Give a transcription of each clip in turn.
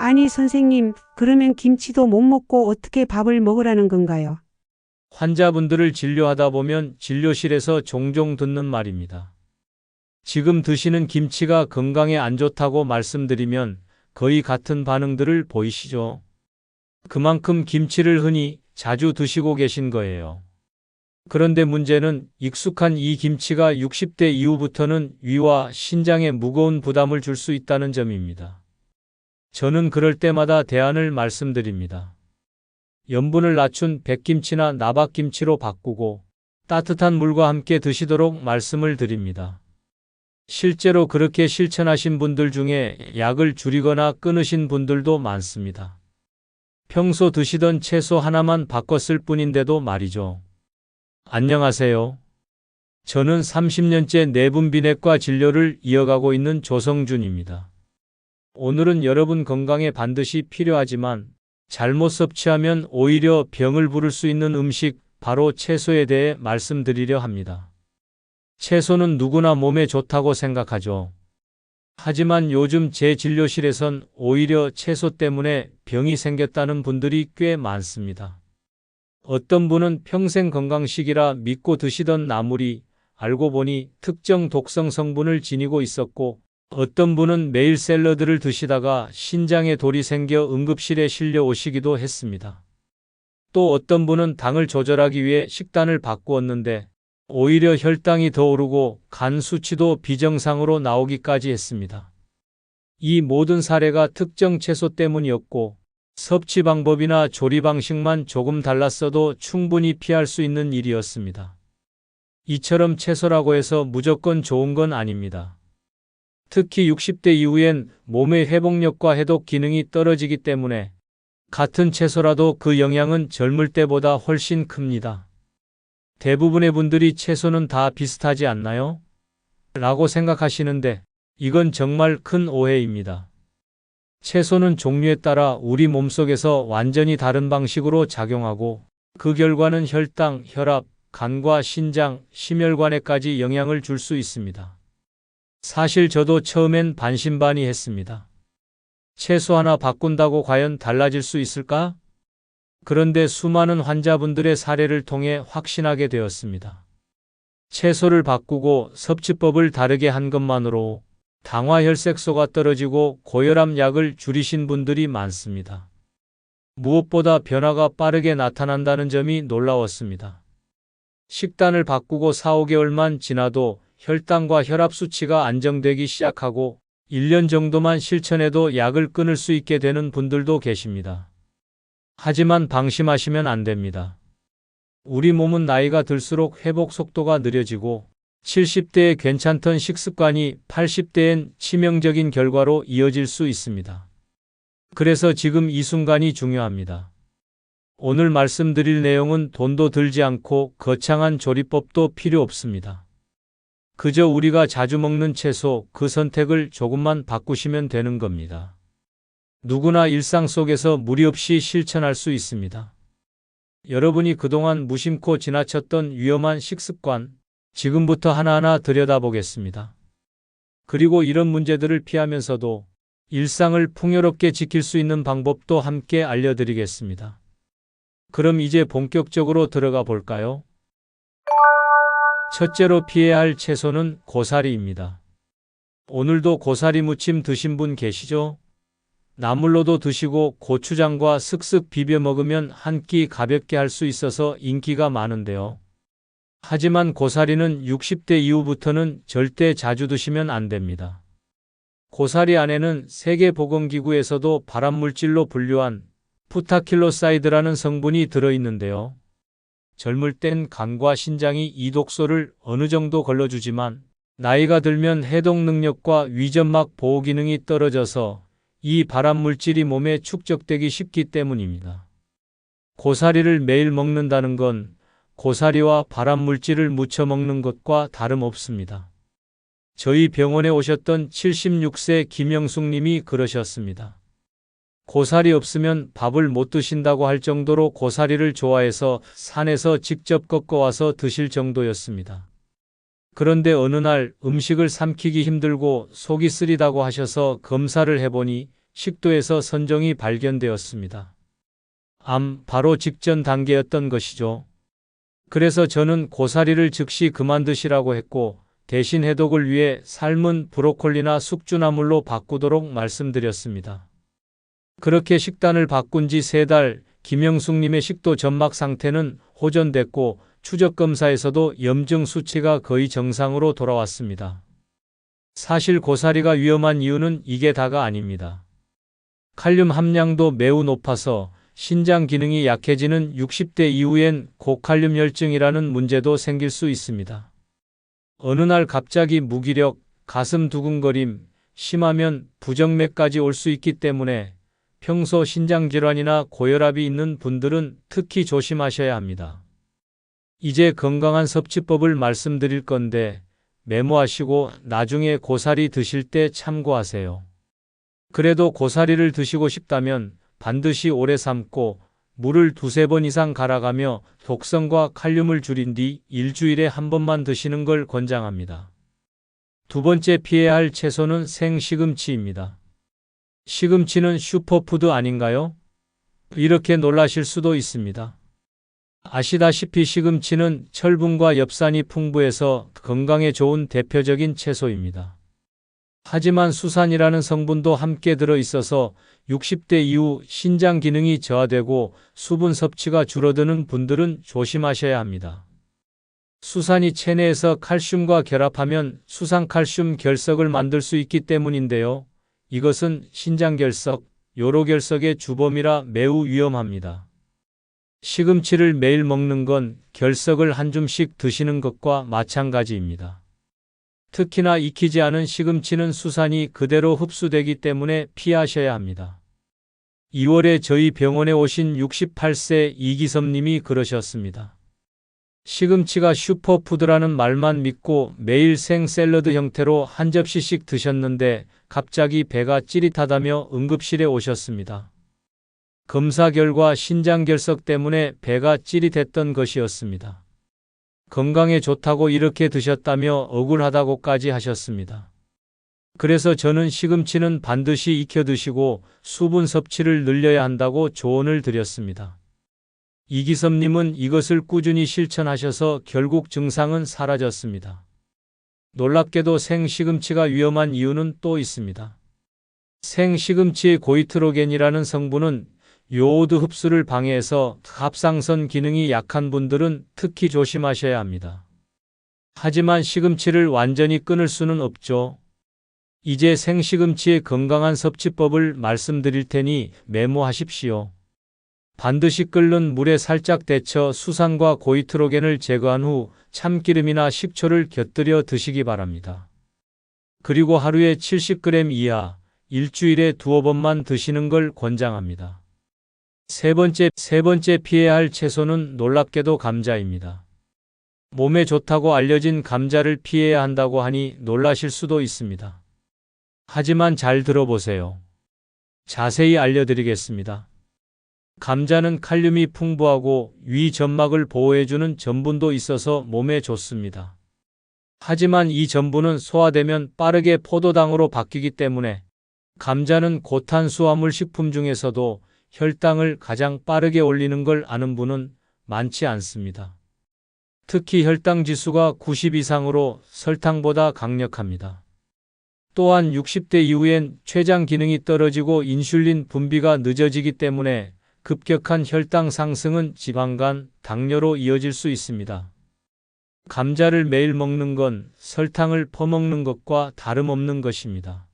아니, 선생님, 그러면 김치도 못 먹고 어떻게 밥을 먹으라는 건가요? 환자분들을 진료하다 보면 진료실에서 종종 듣는 말입니다. 지금 드시는 김치가 건강에 안 좋다고 말씀드리면 거의 같은 반응들을 보이시죠? 그만큼 김치를 흔히 자주 드시고 계신 거예요. 그런데 문제는 익숙한 이 김치가 60대 이후부터는 위와 신장에 무거운 부담을 줄 수 있다는 점입니다. 저는 그럴 때마다 대안을 말씀드립니다. 염분을 낮춘 백김치나 나박김치로 바꾸고 따뜻한 물과 함께 드시도록 말씀을 드립니다. 실제로 그렇게 실천하신 분들 중에 약을 줄이거나 끊으신 분들도 많습니다. 평소 드시던 채소 하나만 바꿨을 뿐인데도 말이죠. 안녕하세요. 저는 30년째 내분비내과 진료를 이어가고 있는 조성준입니다. 오늘은 여러분 건강에 반드시 필요하지만 잘못 섭취하면 오히려 병을 부를 수 있는 음식, 바로 채소에 대해 말씀드리려 합니다. 채소는 누구나 몸에 좋다고 생각하죠. 하지만 요즘 제 진료실에선 오히려 채소 때문에 병이 생겼다는 분들이 꽤 많습니다. 어떤 분은 평생 건강식이라 믿고 드시던 나물이 알고 보니 특정 독성 성분을 지니고 있었고, 어떤 분은 매일 샐러드를 드시다가 신장에 돌이 생겨 응급실에 실려 오시기도 했습니다. 또 어떤 분은 당을 조절하기 위해 식단을 바꾸었는데 오히려 혈당이 더 오르고 간 수치도 비정상으로 나오기까지 했습니다. 이 모든 사례가 특정 채소 때문이었고, 섭취 방법이나 조리 방식만 조금 달랐어도 충분히 피할 수 있는 일이었습니다. 이처럼 채소라고 해서 무조건 좋은 건 아닙니다. 특히 60대 이후엔 몸의 회복력과 해독 기능이 떨어지기 때문에 같은 채소라도 그 영향은 젊을 때보다 훨씬 큽니다. 대부분의 분들이 채소는 다 비슷하지 않나요? 라고 생각하시는데 이건 정말 큰 오해입니다. 채소는 종류에 따라 우리 몸속에서 완전히 다른 방식으로 작용하고 그 결과는 혈당, 혈압, 간과 신장, 심혈관에까지 영향을 줄 수 있습니다. 사실 저도 처음엔 반신반의했습니다. 채소 하나 바꾼다고 과연 달라질 수 있을까? 그런데 수많은 환자분들의 사례를 통해 확신하게 되었습니다. 채소를 바꾸고 섭취법을 다르게 한 것만으로 당화혈색소가 떨어지고 고혈압 약을 줄이신 분들이 많습니다. 무엇보다 변화가 빠르게 나타난다는 점이 놀라웠습니다. 식단을 바꾸고 4~5개월만 지나도 혈당과 혈압 수치가 안정되기 시작하고 1년 정도만 실천해도 약을 끊을 수 있게 되는 분들도 계십니다. 하지만 방심하시면 안 됩니다. 우리 몸은 나이가 들수록 회복 속도가 느려지고 70대에 괜찮던 식습관이 80대엔 치명적인 결과로 이어질 수 있습니다. 그래서 지금 이 순간이 중요합니다. 오늘 말씀드릴 내용은 돈도 들지 않고 거창한 조리법도 필요 없습니다. 그저 우리가 자주 먹는 채소, 그 선택을 조금만 바꾸시면 되는 겁니다. 누구나 일상 속에서 무리 없이 실천할 수 있습니다. 여러분이 그동안 무심코 지나쳤던 위험한 식습관, 지금부터 하나하나 들여다보겠습니다. 그리고 이런 문제들을 피하면서도 일상을 풍요롭게 지킬 수 있는 방법도 함께 알려드리겠습니다. 그럼 이제 본격적으로 들어가 볼까요? 첫째로 피해야 할 채소는 고사리입니다. 오늘도 고사리 무침 드신 분 계시죠? 나물로도 드시고 고추장과 쓱쓱 비벼 먹으면 한 끼 가볍게 할 수 있어서 인기가 많은데요. 하지만 고사리는 60대 이후부터는 절대 자주 드시면 안 됩니다. 고사리 안에는 세계보건기구에서도 발암물질로 분류한 푸타킬로사이드라는 성분이 들어있는데요. 젊을 땐 간과 신장이 이 독소를 어느 정도 걸러주지만 나이가 들면 해독 능력과 위점막 보호 기능이 떨어져서 이 발암물질이 몸에 축적되기 쉽기 때문입니다. 고사리를 매일 먹는다는 건 고사리와 발암물질을 무쳐 먹는 것과 다름없습니다. 저희 병원에 오셨던 76세 김영숙 님이 그러셨습니다. 고사리 없으면 밥을 못 드신다고 할 정도로 고사리를 좋아해서 산에서 직접 꺾어와서 드실 정도였습니다. 그런데 어느 날 음식을 삼키기 힘들고 속이 쓰리다고 하셔서 검사를 해보니 식도에서 선종이 발견되었습니다. 암 바로 직전 단계였던 것이죠. 그래서 저는 고사리를 즉시 그만두시라고 했고 대신 해독을 위해 삶은 브로콜리나 숙주나물로 바꾸도록 말씀드렸습니다. 그렇게 식단을 바꾼 지 3달, 김영숙님의 식도 점막 상태는 호전됐고 추적 검사에서도 염증 수치가 거의 정상으로 돌아왔습니다. 사실 고사리가 위험한 이유는 이게 다가 아닙니다. 칼륨 함량도 매우 높아서 신장 기능이 약해지는 60대 이후엔 고칼륨 혈증이라는 문제도 생길 수 있습니다. 어느 날 갑자기 무기력, 가슴 두근거림, 심하면 부정맥까지 올 수 있기 때문에 평소 신장질환이나 고혈압이 있는 분들은 특히 조심하셔야 합니다. 이제 건강한 섭취법을 말씀드릴 건데 메모하시고 나중에 고사리 드실 때 참고하세요. 그래도 고사리를 드시고 싶다면 반드시 오래 삶고 물을 2-3번 이상 갈아가며 독성과 칼륨을 줄인 뒤 일주일에 1번만 드시는 걸 권장합니다. 두 번째 피해야 할 채소는 생시금치입니다. 시금치는 슈퍼푸드 아닌가요? 이렇게 놀라실 수도 있습니다. 아시다시피 시금치는 철분과 엽산이 풍부해서 건강에 좋은 대표적인 채소입니다. 하지만 수산이라는 성분도 함께 들어있어서 60대 이후 신장 기능이 저하되고 수분 섭취가 줄어드는 분들은 조심하셔야 합니다. 수산이 체내에서 칼슘과 결합하면 수산칼슘 결석을 만들 수 있기 때문인데요. 이것은 신장결석, 요로결석의 주범이라 매우 위험합니다. 시금치를 매일 먹는 건 결석을 한 줌씩 드시는 것과 마찬가지입니다. 특히나 익히지 않은 시금치는 수산이 그대로 흡수되기 때문에 피하셔야 합니다. 2월에 저희 병원에 오신 68세 이기섭님이 그러셨습니다. 시금치가 슈퍼푸드라는 말만 믿고 매일 생샐러드 형태로 한 접시씩 드셨는데 갑자기 배가 찌릿하다며 응급실에 오셨습니다. 검사 결과 신장결석 때문에 배가 찌릿했던 것이었습니다. 건강에 좋다고 이렇게 드셨다며 억울하다고까지 하셨습니다. 그래서 저는 시금치는 반드시 익혀 드시고 수분 섭취를 늘려야 한다고 조언을 드렸습니다. 이기섭님은 이것을 꾸준히 실천하셔서 결국 증상은 사라졌습니다. 놀랍게도 생시금치가 위험한 이유는 또 있습니다. 생시금치의 고이트로겐이라는 성분은 요오드 흡수를 방해해서 갑상선 기능이 약한 분들은 특히 조심하셔야 합니다. 하지만 시금치를 완전히 끊을 수는 없죠. 이제 생시금치의 건강한 섭취법을 말씀드릴 테니 메모하십시오. 반드시 끓는 물에 살짝 데쳐 수산과 고이트로겐을 제거한 후 참기름이나 식초를 곁들여 드시기 바랍니다. 그리고 하루에 70g 이하, 일주일에 2-5번만 드시는 걸 권장합니다. 세 번째 피해야 할 채소는 놀랍게도 감자입니다. 몸에 좋다고 알려진 감자를 피해야 한다고 하니 놀라실 수도 있습니다. 하지만 잘 들어보세요. 자세히 알려드리겠습니다. 감자는 칼륨이 풍부하고 위 점막을 보호해주는 전분도 있어서 몸에 좋습니다. 하지만 이 전분은 소화되면 빠르게 포도당으로 바뀌기 때문에 감자는 고탄수화물 식품 중에서도 혈당을 가장 빠르게 올리는 걸 아는 분은 많지 않습니다. 특히 혈당 지수가 90 이상으로 설탕보다 강력합니다. 또한 60대 이후엔 췌장 기능이 떨어지고 인슐린 분비가 늦어지기 때문에 급격한 혈당 상승은 지방간, 당뇨로 이어질 수 있습니다. 감자를 매일 먹는 건 설탕을 퍼먹는 것과 다름없는 것입니다.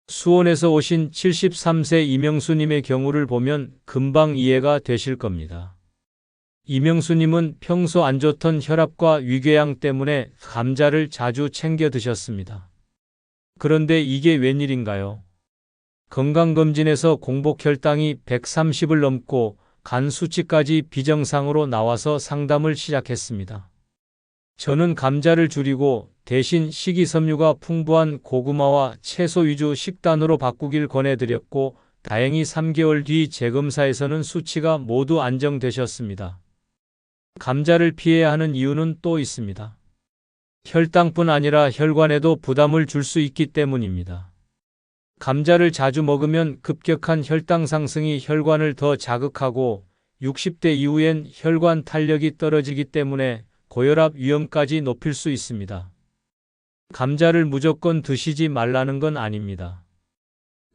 수원에서 오신 73세 이명수님의 경우를 보면 금방 이해가 되실 겁니다. 이명수님은 평소 안 좋던 혈압과 위궤양 때문에 감자를 자주 챙겨 드셨습니다. 그런데 이게 웬일인가요? 건강검진에서 공복혈당이 130을 넘고 간 수치까지 비정상으로 나와서 상담을 시작했습니다. 저는 감자를 줄이고 대신 식이섬유가 풍부한 고구마와 채소 위주 식단으로 바꾸길 권해드렸고 다행히 3개월 뒤 재검사에서는 수치가 모두 안정되셨습니다. 감자를 피해야 하는 이유는 또 있습니다. 혈당뿐 아니라 혈관에도 부담을 줄 수 있기 때문입니다. 감자를 자주 먹으면 급격한 혈당 상승이 혈관을 더 자극하고 60대 이후엔 혈관 탄력이 떨어지기 때문에 고혈압 위험까지 높일 수 있습니다. 감자를 무조건 드시지 말라는 건 아닙니다.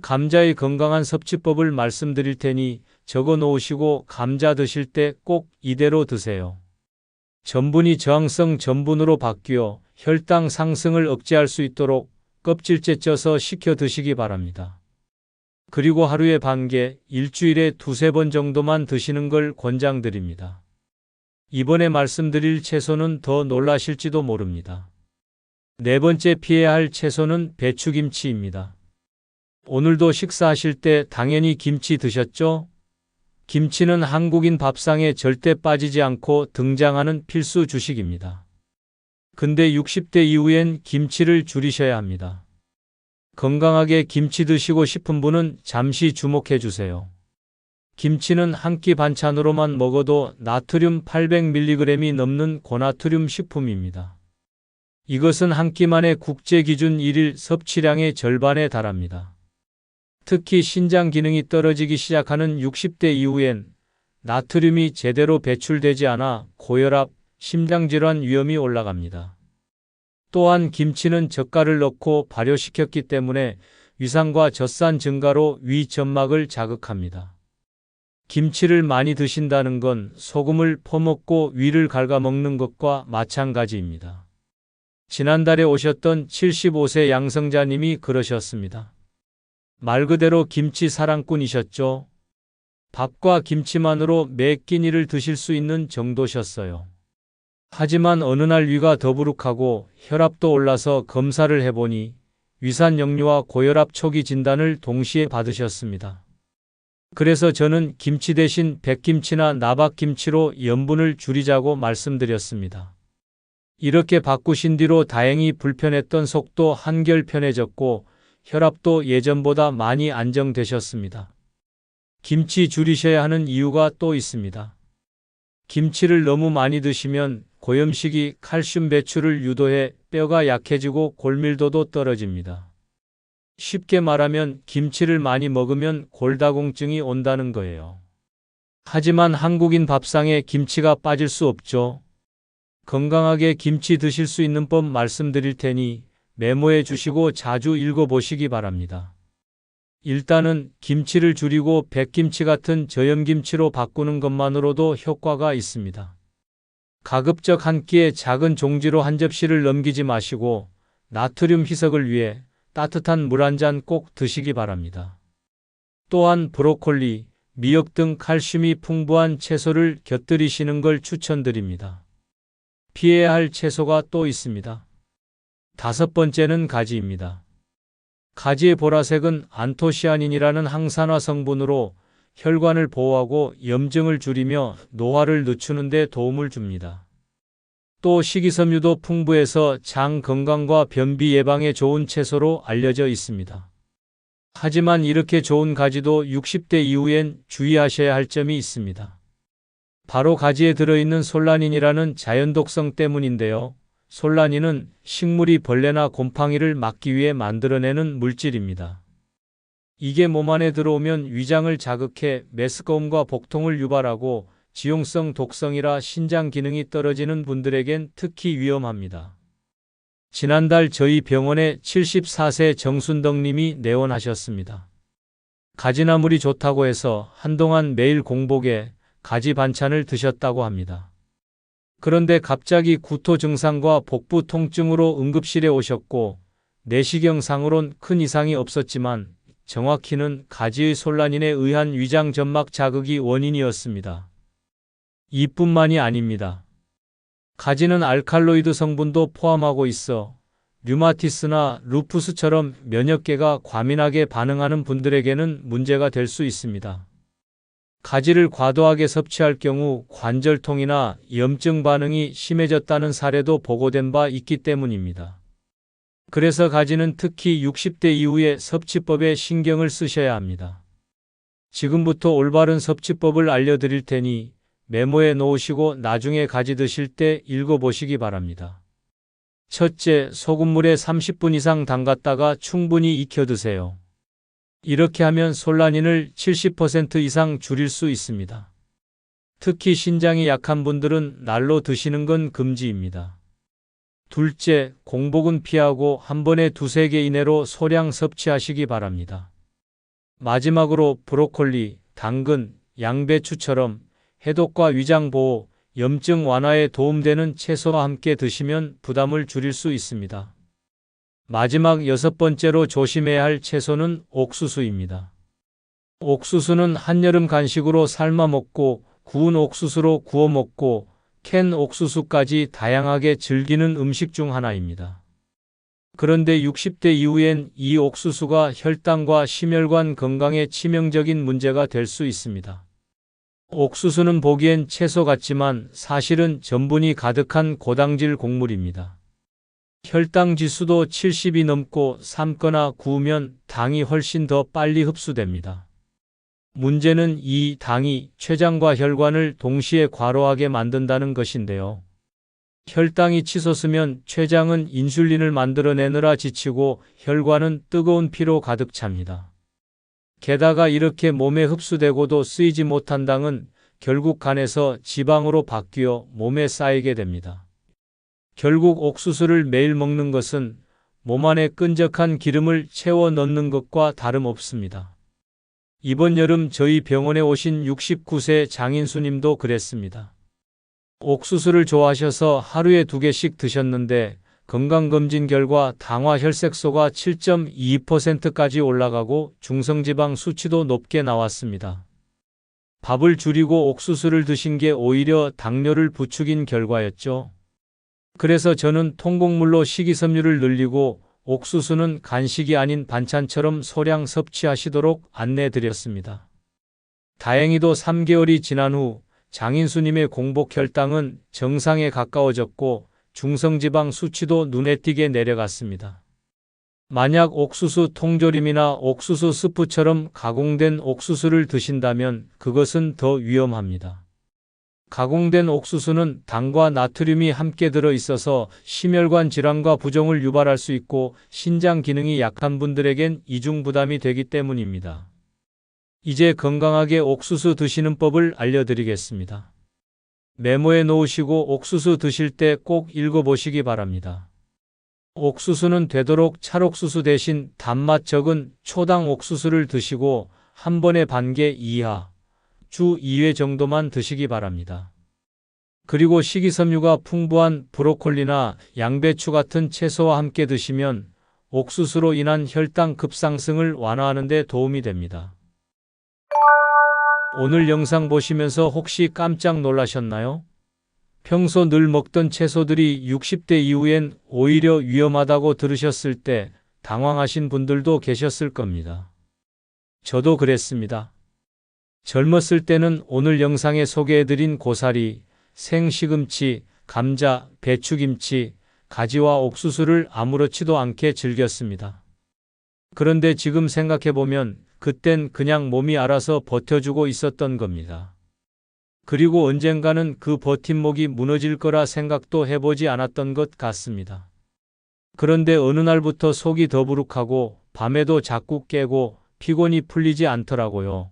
감자의 건강한 섭취법을 말씀드릴 테니 적어 놓으시고 감자 드실 때 꼭 이대로 드세요. 전분이 저항성 전분으로 바뀌어 혈당 상승을 억제할 수 있도록 껍질째 쪄서 식혀 드시기 바랍니다. 그리고 하루에 반 개, 일주일에 2~3번 정도만 드시는 걸 권장드립니다. 이번에 말씀드릴 채소는 더 놀라실지도 모릅니다. 네 번째 피해야 할 채소는 배추김치입니다. 오늘도 식사하실 때 당연히 김치 드셨죠? 김치는 한국인 밥상에 절대 빠지지 않고 등장하는 필수 주식입니다. 근데 60대 이후엔 김치를 줄이셔야 합니다. 건강하게 김치 드시고 싶은 분은 잠시 주목해 주세요. 김치는 한 끼 반찬으로만 먹어도 나트륨 800mg이 넘는 고나트륨 식품입니다. 이것은 한 끼만의 국제 기준 1일 섭취량의 절반에 달합니다. 특히 신장 기능이 떨어지기 시작하는 60대 이후엔 나트륨이 제대로 배출되지 않아 고혈압, 심장질환 위험이 올라갑니다. 또한 김치는 젓갈을 넣고 발효시켰기 때문에 위산과 젖산 증가로 위 점막을 자극합니다. 김치를 많이 드신다는 건 소금을 퍼먹고 위를 갉아먹는 것과 마찬가지입니다. 지난달에 오셨던 75세 양성자님이 그러셨습니다. 말 그대로 김치 사랑꾼이셨죠? 밥과 김치만으로 매 끼니를 드실 수 있는 정도셨어요. 하지만 어느 날 위가 더부룩하고 혈압도 올라서 검사를 해보니 위산 역류와 고혈압 초기 진단을 동시에 받으셨습니다. 그래서 저는 김치 대신 백김치나 나박김치로 염분을 줄이자고 말씀드렸습니다. 이렇게 바꾸신 뒤로 다행히 불편했던 속도 한결 편해졌고 혈압도 예전보다 많이 안정되셨습니다. 김치 줄이셔야 하는 이유가 또 있습니다. 김치를 너무 많이 드시면 고염식이 칼슘 배출을 유도해 뼈가 약해지고 골밀도도 떨어집니다. 쉽게 말하면 김치를 많이 먹으면 골다공증이 온다는 거예요. 하지만 한국인 밥상에 김치가 빠질 수 없죠. 건강하게 김치 드실 수 있는 법 말씀드릴 테니 메모해 주시고 자주 읽어보시기 바랍니다. 일단은 김치를 줄이고 백김치 같은 저염김치로 바꾸는 것만으로도 효과가 있습니다. 가급적 한 끼에 작은 종지로 한 접시를 넘기지 마시고 나트륨 희석을 위해 따뜻한 물 한 잔 꼭 드시기 바랍니다. 또한 브로콜리, 미역 등 칼슘이 풍부한 채소를 곁들이시는 걸 추천드립니다. 피해야 할 채소가 또 있습니다. 5번째는 가지입니다. 가지의 보라색은 안토시아닌이라는 항산화 성분으로 혈관을 보호하고 염증을 줄이며 노화를 늦추는 데 도움을 줍니다. 또 식이섬유도 풍부해서 장 건강과 변비 예방에 좋은 채소로 알려져 있습니다. 하지만 이렇게 좋은 가지도 60대 이후엔 주의하셔야 할 점이 있습니다. 바로 가지에 들어있는 솔라닌이라는 자연독성 때문인데요. 솔라닌은 식물이 벌레나 곰팡이를 막기 위해 만들어내는 물질입니다. 이게 몸 안에 들어오면 위장을 자극해 메스꺼움과 복통을 유발하고 지용성 독성이라 신장 기능이 떨어지는 분들에겐 특히 위험합니다. 지난달 저희 병원에 74세 정순덕 님이 내원하셨습니다. 가지나물이 좋다고 해서 한동안 매일 공복에 가지 반찬을 드셨다고 합니다. 그런데 갑자기 구토 증상과 복부 통증으로 응급실에 오셨고 내시경상으론 큰 이상이 없었지만 정확히는 가지의 솔라닌에 의한 위장 점막 자극이 원인이었습니다. 이뿐만이 아닙니다. 가지는 알칼로이드 성분도 포함하고 있어 류마티스나 루푸스처럼 면역계가 과민하게 반응하는 분들에게는 문제가 될 수 있습니다. 가지를 과도하게 섭취할 경우 관절통이나 염증 반응이 심해졌다는 사례도 보고된 바 있기 때문입니다. 그래서 가지는 특히 60대 이후에 섭취법에 신경을 쓰셔야 합니다. 지금부터 올바른 섭취법을 알려드릴 테니 메모해 놓으시고 나중에 가지 드실 때 읽어보시기 바랍니다. 첫째, 소금물에 30분 이상 담갔다가 충분히 익혀 드세요. 이렇게 하면 솔라닌을 70% 이상 줄일 수 있습니다. 특히 신장이 약한 분들은 날로 드시는 건 금지입니다. 둘째, 공복은 피하고 한 번에 2~3개 이내로 소량 섭취하시기 바랍니다. 마지막으로 브로콜리, 당근, 양배추처럼 해독과 위장 보호, 염증 완화에 도움되는 채소와 함께 드시면 부담을 줄일 수 있습니다. 마지막 6번째로 조심해야 할 채소는 옥수수입니다. 옥수수는 한여름 간식으로 삶아 먹고 구운 옥수수로 구워 먹고 캔 옥수수까지 다양하게 즐기는 음식 중 하나입니다. 그런데 60대 이후엔 이 옥수수가 혈당과 심혈관 건강에 치명적인 문제가 될 수 있습니다. 옥수수는 보기엔 채소 같지만 사실은 전분이 가득한 고당질 곡물입니다. 혈당 지수도 70이 넘고 삶거나 구우면 당이 훨씬 더 빨리 흡수됩니다. 문제는 이 당이 췌장과 혈관을 동시에 과로하게 만든다는 것인데요. 혈당이 치솟으면 췌장은 인슐린을 만들어내느라 지치고 혈관은 뜨거운 피로 가득 찹니다. 게다가 이렇게 몸에 흡수되고도 쓰이지 못한 당은 결국 간에서 지방으로 바뀌어 몸에 쌓이게 됩니다. 결국 옥수수를 매일 먹는 것은 몸 안에 끈적한 기름을 채워 넣는 것과 다름없습니다. 이번 여름 저희 병원에 오신 69세 장인수님도 그랬습니다. 옥수수를 좋아하셔서 하루에 2개씩 드셨는데 건강검진 결과 당화 혈색소가 7.22%까지 올라가고 중성지방 수치도 높게 나왔습니다. 밥을 줄이고 옥수수를 드신 게 오히려 당뇨를 부추긴 결과였죠. 그래서 저는 통곡물로 식이섬유를 늘리고 옥수수는 간식이 아닌 반찬처럼 소량 섭취하시도록 안내드렸습니다. 다행히도 3개월이 지난 후 장인수님의 공복 혈당은 정상에 가까워졌고 중성지방 수치도 눈에 띄게 내려갔습니다. 만약 옥수수 통조림이나 옥수수 스프처럼 가공된 옥수수를 드신다면 그것은 더 위험합니다. 가공된 옥수수는 당과 나트륨이 함께 들어 있어서 심혈관 질환과 부종을 유발할 수 있고 신장 기능이 약한 분들에겐 이중 부담이 되기 때문입니다. 이제 건강하게 옥수수 드시는 법을 알려드리겠습니다. 메모해 놓으시고 옥수수 드실 때 꼭 읽어보시기 바랍니다. 옥수수는 되도록 찰옥수수 대신 단맛 적은 초당 옥수수를 드시고 한 번에 반 개 이하, 주 2회 정도만 드시기 바랍니다. 그리고 식이섬유가 풍부한 브로콜리나 양배추 같은 채소와 함께 드시면 옥수수로 인한 혈당 급상승을 완화하는 데 도움이 됩니다. 오늘 영상 보시면서 혹시 깜짝 놀라셨나요? 평소 늘 먹던 채소들이 60대 이후엔 오히려 위험하다고 들으셨을 때 당황하신 분들도 계셨을 겁니다. 저도 그랬습니다. 젊었을 때는 오늘 영상에 소개해드린 고사리, 생시금치, 감자, 배추김치, 가지와 옥수수를 아무렇지도 않게 즐겼습니다. 그런데 지금 생각해보면 그땐 그냥 몸이 알아서 버텨주고 있었던 겁니다. 그리고 언젠가는 그 버팀목이 무너질 거라 생각도 해보지 않았던 것 같습니다. 그런데 어느 날부터 속이 더부룩하고 밤에도 자꾸 깨고 피곤이 풀리지 않더라고요.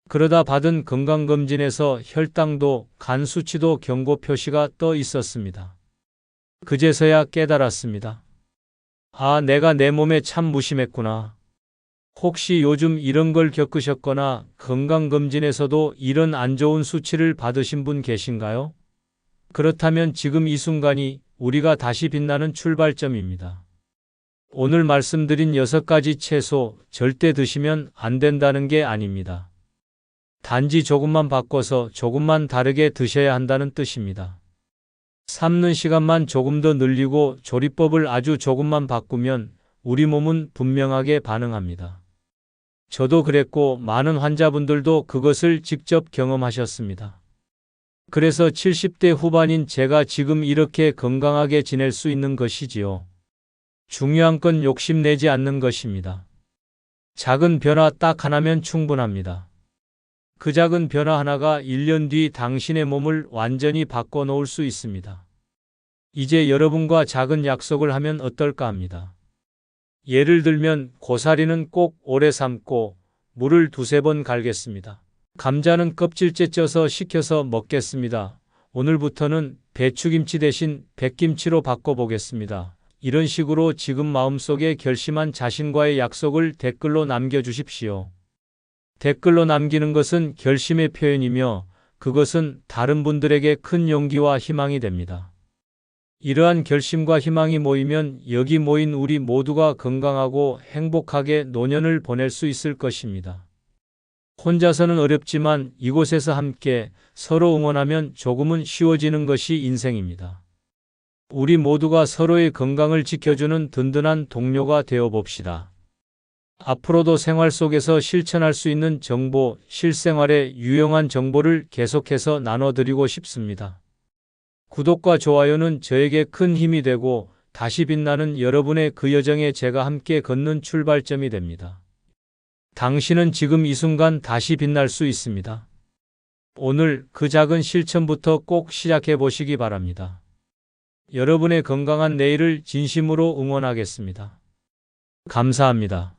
그러다 받은 건강검진에서 혈당도 간 수치도 경고 표시가 떠 있었습니다. 그제서야 깨달았습니다. 아, 내가 내 몸에 참 무심했구나. 혹시 요즘 이런 걸 겪으셨거나 건강검진에서도 이런 안 좋은 수치를 받으신 분 계신가요? 그렇다면 지금 이 순간이 우리가 다시 빛나는 출발점입니다. 오늘 말씀드린 6가지 채소 절대 드시면 안 된다는 게 아닙니다. 단지 조금만 바꿔서 조금만 다르게 드셔야 한다는 뜻입니다. 삶는 시간만 조금 더 늘리고 조리법을 아주 조금만 바꾸면 우리 몸은 분명하게 반응합니다. 저도 그랬고 많은 환자분들도 그것을 직접 경험하셨습니다. 그래서 70대 후반인 제가 지금 이렇게 건강하게 지낼 수 있는 것이지요. 중요한 건 욕심내지 않는 것입니다. 작은 변화 딱 하나면 충분합니다. 그 작은 변화 하나가 1년 뒤 당신의 몸을 완전히 바꿔놓을 수 있습니다. 이제 여러분과 작은 약속을 하면 어떨까 합니다. 예를 들면 고사리는 꼭 오래 삶고 물을 두세 번 갈겠습니다. 감자는 껍질째 쪄서 식혀서 먹겠습니다. 오늘부터는 배추김치 대신 백김치로 바꿔보겠습니다. 이런 식으로 지금 마음속에 결심한 자신과의 약속을 댓글로 남겨주십시오. 댓글로 남기는 것은 결심의 표현이며 그것은 다른 분들에게 큰 용기와 희망이 됩니다. 이러한 결심과 희망이 모이면 여기 모인 우리 모두가 건강하고 행복하게 노년을 보낼 수 있을 것입니다. 혼자서는 어렵지만 이곳에서 함께 서로 응원하면 조금은 쉬워지는 것이 인생입니다. 우리 모두가 서로의 건강을 지켜주는 든든한 동료가 되어 봅시다. 앞으로도 생활 속에서 실천할 수 있는 정보, 실생활에 유용한 정보를 계속해서 나눠드리고 싶습니다. 구독과 좋아요는 저에게 큰 힘이 되고 다시 빛나는 여러분의 그 여정에 제가 함께 걷는 출발점이 됩니다. 당신은 지금 이 순간 다시 빛날 수 있습니다. 오늘 그 작은 실천부터 꼭 시작해 보시기 바랍니다. 여러분의 건강한 내일을 진심으로 응원하겠습니다. 감사합니다.